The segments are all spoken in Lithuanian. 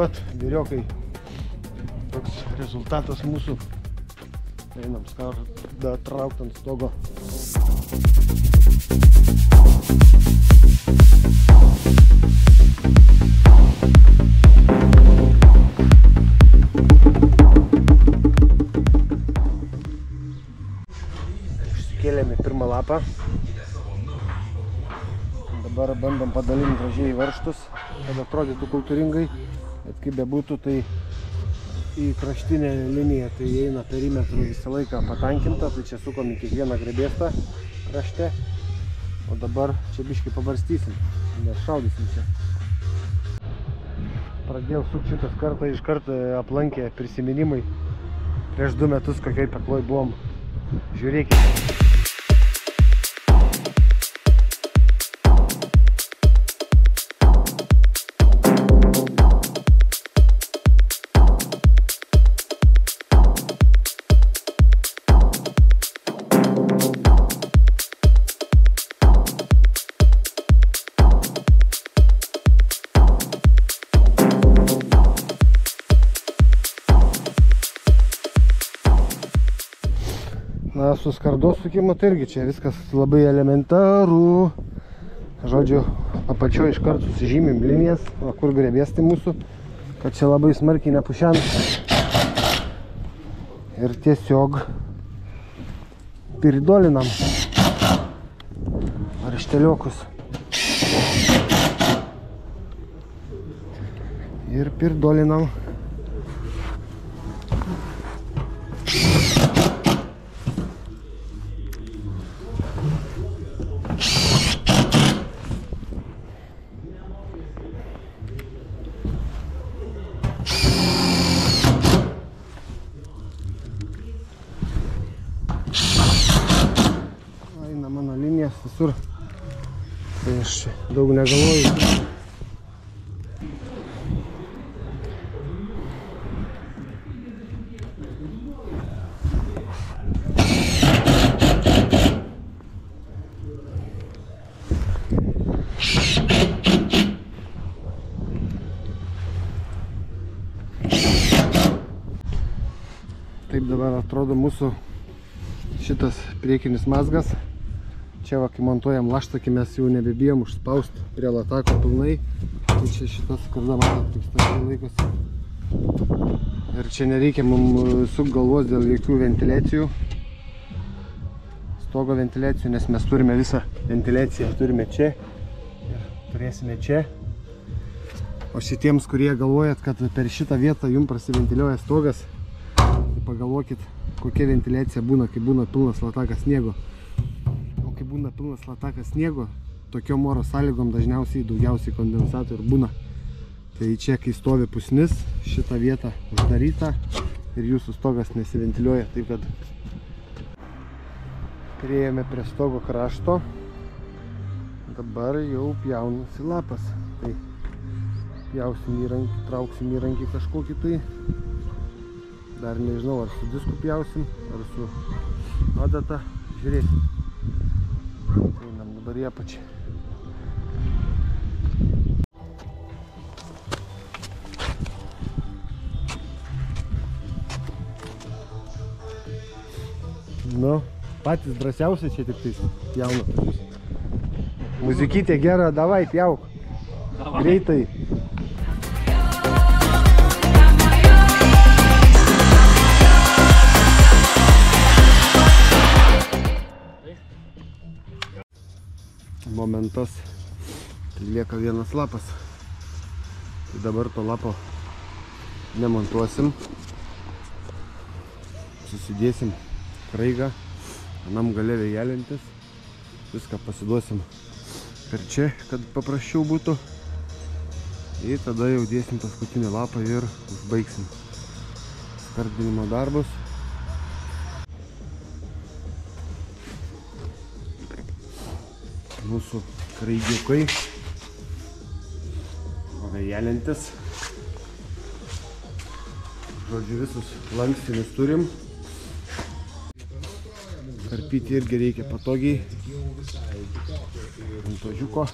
vat, vyriokai, toks rezultatas mūsų. Einam skardą traukt ant stogo. Išsikėlėme pirmą lapą. Dabar bandom padalinti gražiai varžtus, kad atrodytų kultūringai, bet kaip bebūtų, tai į kraštinę liniją tai eina perimetrų visą laiką patankinta, tai čia sukom į kiekvieną grebėstą krašte, o dabar čia biškį pabarstysim, nes šaudysim čia. Pradėjau sukti šitas kartą, iš karto aplankė prisiminimai. Prieš 2 metus kokioj pekloj buvom. Žiūrėkite. Na, su skardos sukimu tai irgi čia viskas labai elementaru. Žodžiu, apačioje iškart susižymim linijas, kur grebėsti mūsų, kad čia labai smarkiai nepušent. Ir tiesiog piridolinam varšteliokus. Ir piridolinam. Mano linijas visur, tai aš daug negalvoju. Taip dabar atrodo mūsų šitas priekinis mazgas. Čia va, kai montuojam laštakį, mes jau nebebijom užspaust prie latako pilnai. Tai čia šitas skarda, matot, tik stačiai laikosi. Ir čia nereikia mums suk galvos dėl jokių ventiliacijų. Stogo ventiliacijų, nes mes turime visą ventiliaciją. Turime čia ir turėsime čia. O šitiems, kurie galvojat, kad per šitą vietą jums prasiventiliuoja stogas, tai pagalvokit, kokia ventiliacija būna, kai būna pilnas latakas sniego. Kai būna pilnas latakas sniego, tokiom oro sąlygom dažniausiai daugiausiai kondensatų ir būna. Tai čia, kai stovi pusnis, šitą vietą uždaryta ir jūsų stogas nesiventiliuoja. Taip kad priėjome prie stogo krašto. Dabar jau pjaunasi lapas. Tai pjausim įrankį, trauksim įrankį kažkokį tai. Dar nežinau, ar su disku pjausim, ar su adata. Žiūrėsim. Einam dabar į apačią. Nu, patys drąsiausi čia tik tais jauna. Muzikytė gera, davai, pjauk. Greitai. Momentas, tai lieka vienas lapas. Tai dabar to lapo nemontuosim. Susidėsim kraigą, anam gale vėjelintis. Viską pasiduosim per čia, kad paprasčiau būtų. Ir tada jau dėsim paskutinį lapą ir užbaigsim skardinimo darbus. Mūsų kraigiukai vėjelintis. Žodžiu, visus lankstinius turim. Karpyti irgi reikia patogiai ant ožiuko.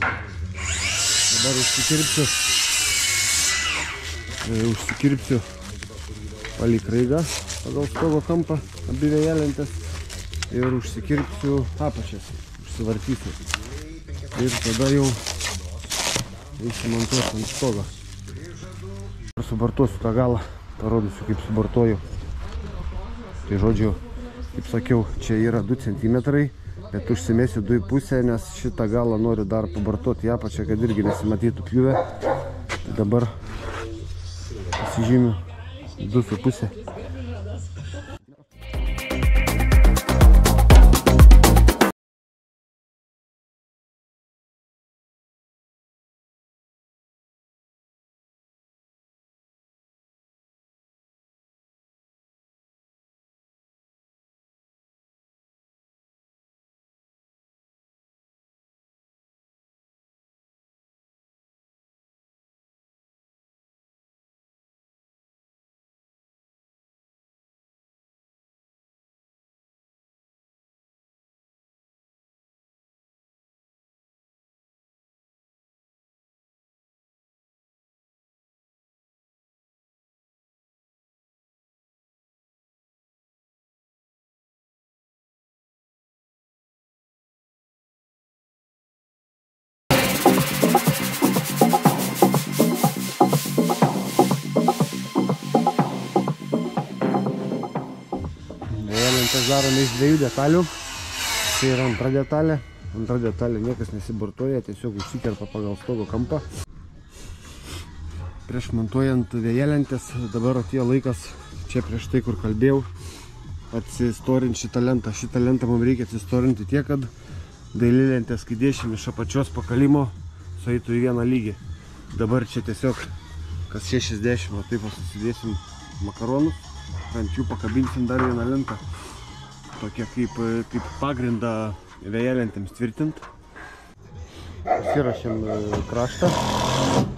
Dabar užsikirpsiu užsikirpsiu palei kraigą pagal stogo kampą, abi vėjelentės ir užsikirpsiu apačias, užsivartysiu. Ir tada jau įsimontuosiu ant stogo. Subartuosiu tą galą, parodysiu kaip subartuoju. Tai žodžiu, kaip sakiau, čia yra 2 cm, bet užsimėsiu 2,5, nes šitą galą noriu dar pabartuoti į apačią, kad irgi nesimatytų pjūvę. Tai dabar pasižymiu 2,5. Darome iš 2 detalių. Tai yra antra detalė. Antra detalė niekas nesibartuoja, tiesiog užsikerpa pagal stogo kampą. Prieš montuojant vėjelentės, dabar atėjo laikas, čia prieš tai, kur kalbėjau, atsistorinti šitą lentą. Šitą lentą mums reikia atsistorinti tiek, kad dailylentės, kai dėšim iš apačios pakalimo, sueitų į vieną lygį. Dabar čia tiesiog kas 60, o taip susidėsim makaronus, ant jų pakabinsim dar vieną lentą. Tokia kaip pagrindą vėjelentėms tvirtint. Pasirašėm kraštą,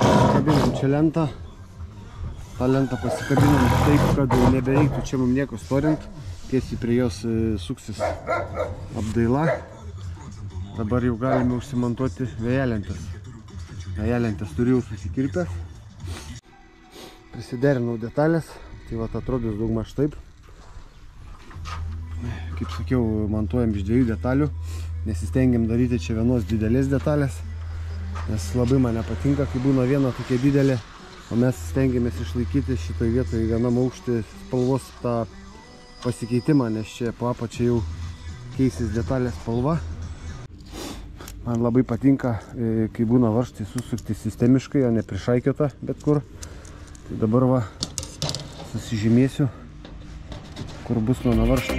pasikabinam čia lentą. tą lentą pasikabinam taip, kad nebereiktų čia mums nieko storint. Tiesiai prie jos suksis apdaila. Dabar jau galime užsimontuoti vėjelentės. Vėjelentės turiu jau susikirpęs. Prisiderinau detalės. Tai vat atrodys daugmaž taip. Kaip sakiau, montuojam iš 2 detalių. Nesistengiam daryti čia vienos didelės detalės. Nes labai man nepatinka, kai būna viena tokia didelė. O mes stengiamės išlaikyti šitoj vietoje vienam aukštį spalvos tą pasikeitimą, nes čia po apačia jau keisis detalės spalva. Man labai patinka, kai būna varžtai susukti sistemiškai, o ne prišaikiota bet kur. Tai dabar va susižymėsiu, kur bus mano varžtai.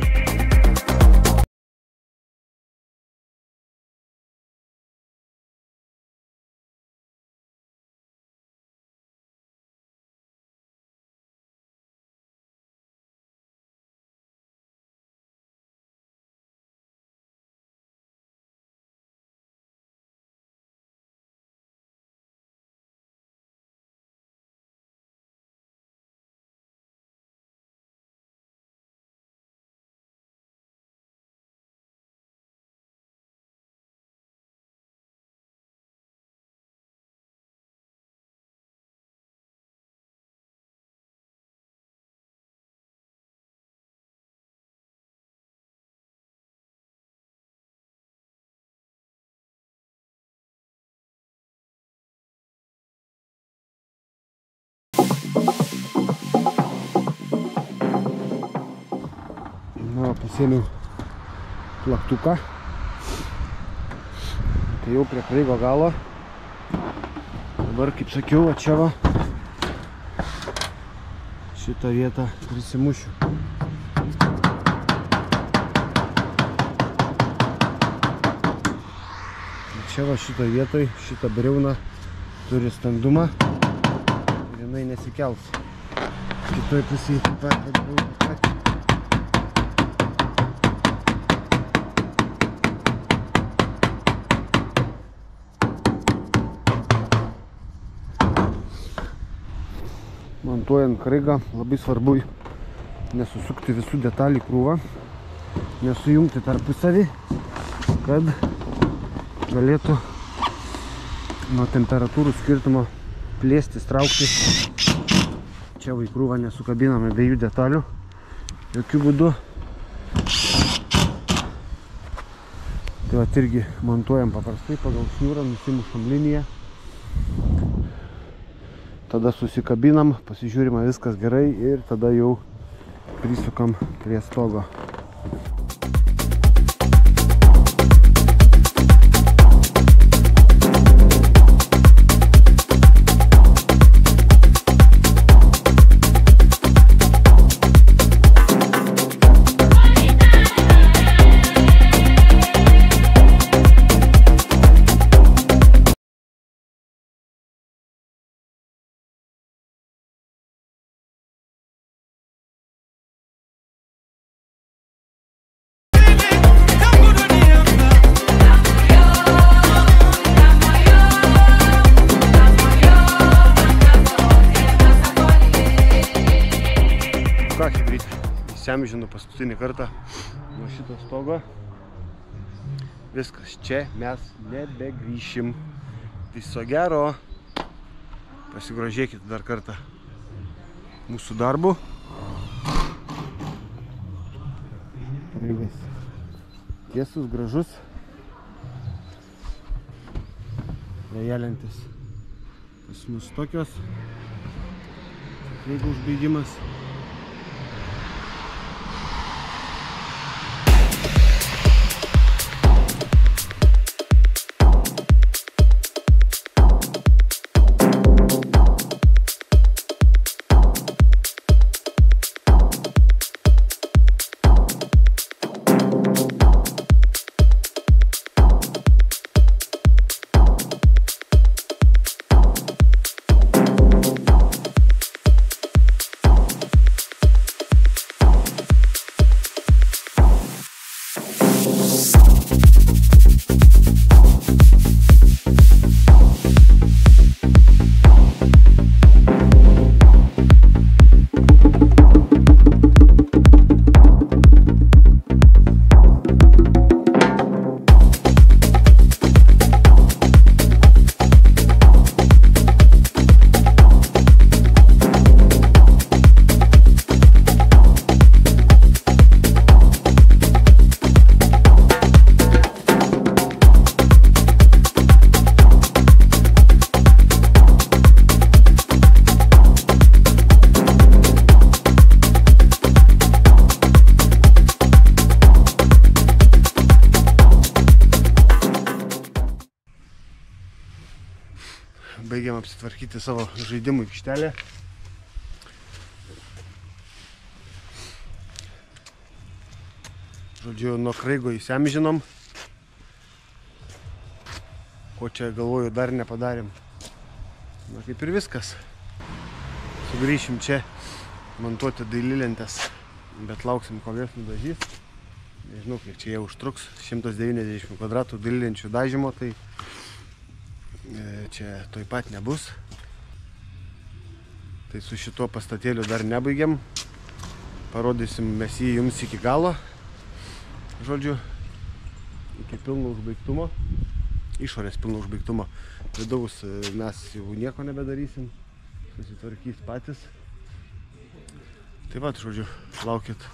Pasėmiau plaktuką. Tai jau prie kraigo galo. Dabar, kaip sakiau, čia va šitą vietą prisimušiu. Čia va šitą vietoj, šitą briauną turi standumą ir jinai nesikels. Kitoj pusėje taip pat atbūtų. Montuojant kraigą labai svarbu nesusukti visų detalių krūvą, nesujungti tarpusavį, kad galėtų nuo temperatūrų skirtumo plėstis, trauktis Čia va į krūvą nesukabiname abiejų detalių. Jokių būdų. Tai va irgi montuojam paprastai pagal šniūrą, nusimušam liniją. Tada susikabinam, pasižiūrim, ar viskas gerai ir tada jau prisukam prie stogo. Įsiamžinu paskutinį kartą nuo šito stogo. Viskas, čia mes nebegrįšim. Viso gero. Pasigrožėkite dar kartą mūsų darbu. Tiesus, gražus. Vėjelentės pas mus tokios. Jeigu užbaigimas. Baigiam apsitvarkyti savo žaidimų aikštelę. Žodžiu, nuo kraigo įsiamžinom. Ko čia galvoju dar nepadarėm. Na kaip ir viskas. Sugrįšim čia montuoti dailylentes, bet lauksim, kol jas nudažys. Nežinau, kiek čia jie užtruks. 190 kvadratų dailylenčių dažymo, tai čia toj pat nebus. Tai su šituo pastatėliu dar nebaigiam. Parodysim mes jį jums iki galo. Žodžiu, iki pilno užbaigtumo. Išorės pilno užbaigtumo. Vidaus mes jau nieko nebedarysim. Susitvarkys patys. Taip pat, žodžiu, laukit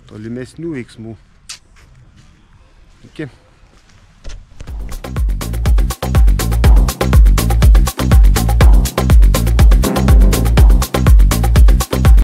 tolimesnių veiksmų. Iki.